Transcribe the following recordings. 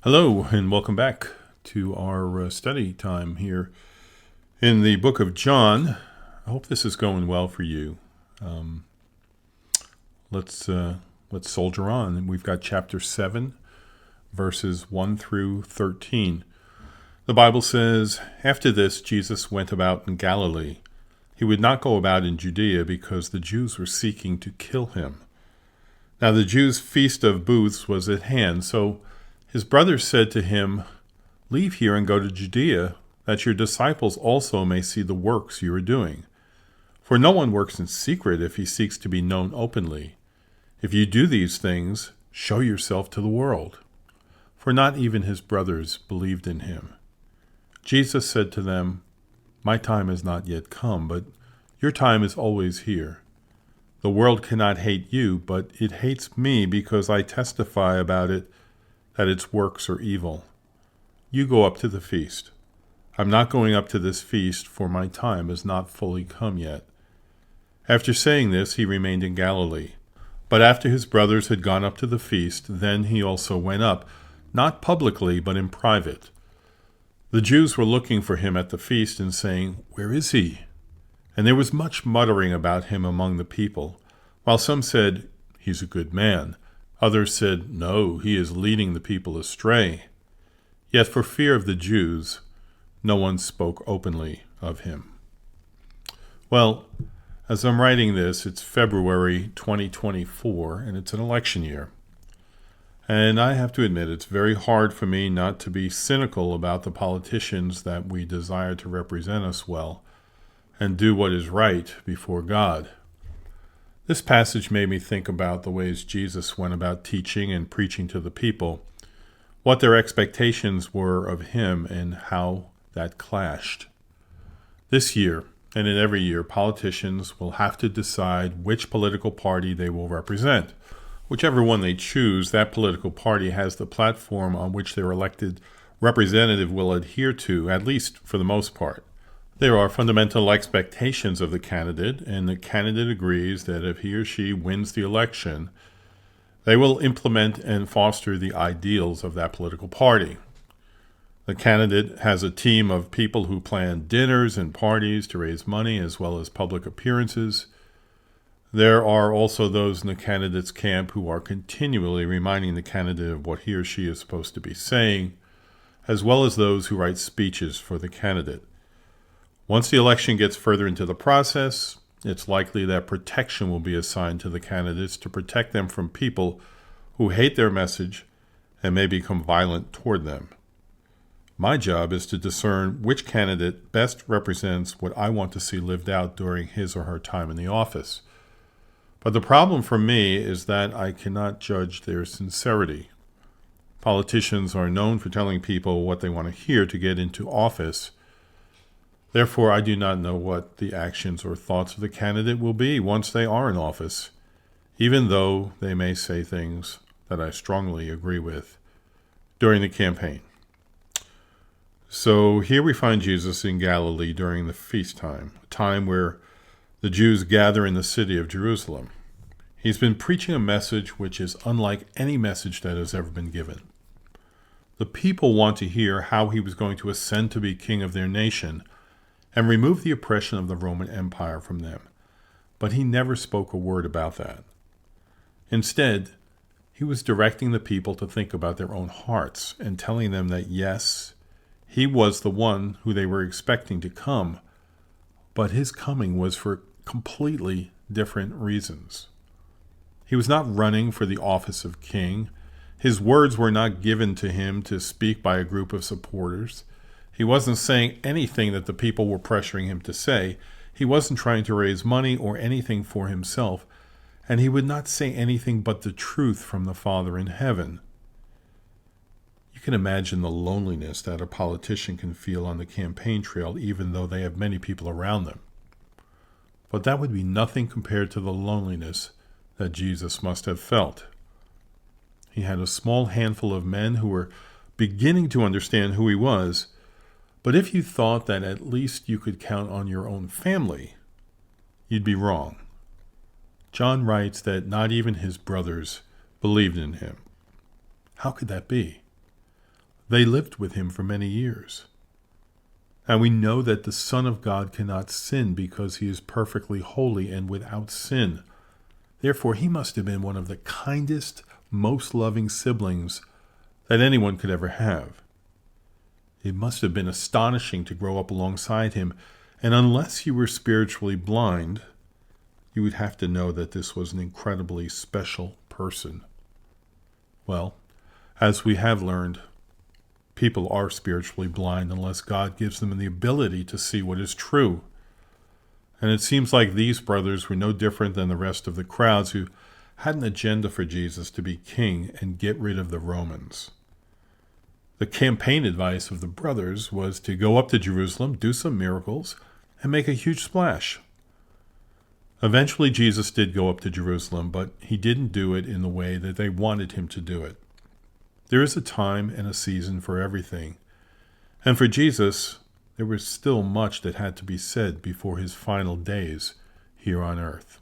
Hello, and welcome back to our study time here in the book of John. I hope this is going well for you. Um, let's soldier on. We've got chapter 7, verses 1 through 13. The Bible says, "After this, Jesus went about in Galilee. He would not go about in Judea because the Jews were seeking to kill him. Now the Jews' feast of booths was at hand, so his brothers said to him, 'Leave here and go to Judea, that your disciples also may see the works you are doing. For no one works in secret if he seeks to be known openly. If you do these things, show yourself to the world.' For not even his brothers believed in him. Jesus said to them, 'My time has not yet come, but your time is always here. The world cannot hate you, but it hates me because I testify about it that its works are evil. You go up to the feast. I'm not going up to this feast, for my time is not fully come yet.' After saying this, he remained in Galilee. But after his brothers had gone up to the feast, then he also went up, not publicly, but in private. The Jews were looking for him at the feast and saying, 'Where is he?' And there was much muttering about him among the people, while some said, 'He's a good man.' Others said, 'No, he is leading the people astray.' Yet for fear of the Jews, no one spoke openly of him." Well, as I'm writing this, it's February 2024, and it's an election year. And I have to admit, it's very hard for me not to be cynical about the politicians that we desire to represent us well and do what is right before God. This passage made me think about the ways Jesus went about teaching and preaching to the people, what their expectations were of him, and how that clashed. This year, and in every year, politicians will have to decide which political party they will represent. Whichever one they choose, that political party has the platform on which their elected representative will adhere to, at least for the most part. There are fundamental expectations of the candidate, and the candidate agrees that if he or she wins the election, they will implement and foster the ideals of that political party. The candidate has a team of people who plan dinners and parties to raise money, as well as public appearances. There are also those in the candidate's camp who are continually reminding the candidate of what he or she is supposed to be saying, as well as those who write speeches for the candidate. Once the election gets further into the process, it's likely that protection will be assigned to the candidates to protect them from people who hate their message and may become violent toward them. My job is to discern which candidate best represents what I want to see lived out during his or her time in the office. But the problem for me is that I cannot judge their sincerity. Politicians are known for telling people what they want to hear to get into office. Therefore, I do not know what the actions or thoughts of the candidate will be once they are in office, even though they may say things that I strongly agree with during the campaign. So here we find Jesus in Galilee during the feast time, a time where the Jews gather in the city of Jerusalem. He's been preaching a message which is unlike any message that has ever been given. The people want to hear how he was going to ascend to be king of their nation and remove the oppression of the Roman Empire from them. But he never spoke a word about that. Instead, he was directing the people to think about their own hearts and telling them that yes, he was the one who they were expecting to come, but his coming was for completely different reasons. He was not running for the office of king. His words were not given to him to speak by a group of supporters. He wasn't saying anything that the people were pressuring him to say. He wasn't trying to raise money or anything for himself, and he would not say anything but the truth from the Father in heaven. You can imagine the loneliness that a politician can feel on the campaign trail, even though they have many people around them. But that would be nothing compared to the loneliness that Jesus must have felt. He had a small handful of men who were beginning to understand who he was, but if you thought that at least you could count on your own family, you'd be wrong. John writes that not even his brothers believed in him. How could that be? They lived with him for many years. And we know that the Son of God cannot sin because he is perfectly holy and without sin. Therefore, he must have been one of the kindest, most loving siblings that anyone could ever have. It must have been astonishing to grow up alongside him, and unless you were spiritually blind, you would have to know that this was an incredibly special person. Well, as we have learned, people are spiritually blind unless God gives them the ability to see what is true. And it seems like these brothers were no different than the rest of the crowds who had an agenda for Jesus to be king and get rid of the Romans. The campaign advice of the brothers was to go up to Jerusalem, do some miracles, and make a huge splash. Eventually, Jesus did go up to Jerusalem, but he didn't do it in the way that they wanted him to do it. There is a time and a season for everything. And for Jesus, there was still much that had to be said before his final days here on earth.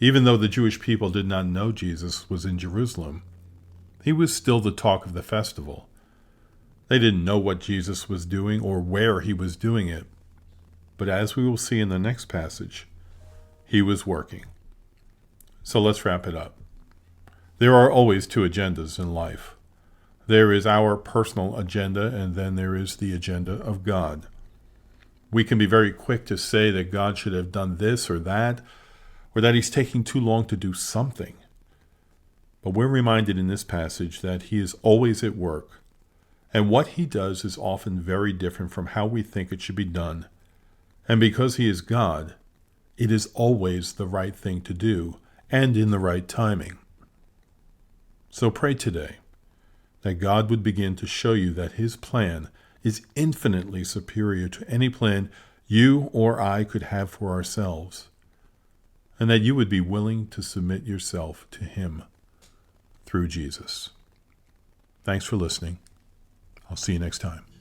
Even though the Jewish people did not know Jesus was in Jerusalem, he was still the talk of the festival. They didn't know what Jesus was doing or where he was doing it. But as we will see in the next passage, he was working. So let's wrap it up. There are always two agendas in life. There is our personal agenda, and then there is the agenda of God. We can be very quick to say that God should have done this or that he's taking too long to do something. But we're reminded in this passage that he is always at work, and what he does is often very different from how we think it should be done. And because he is God, it is always the right thing to do, and in the right timing. So pray today that God would begin to show you that his plan is infinitely superior to any plan you or I could have for ourselves, and that you would be willing to submit yourself to him through Jesus. Thanks for listening. I'll see you next time.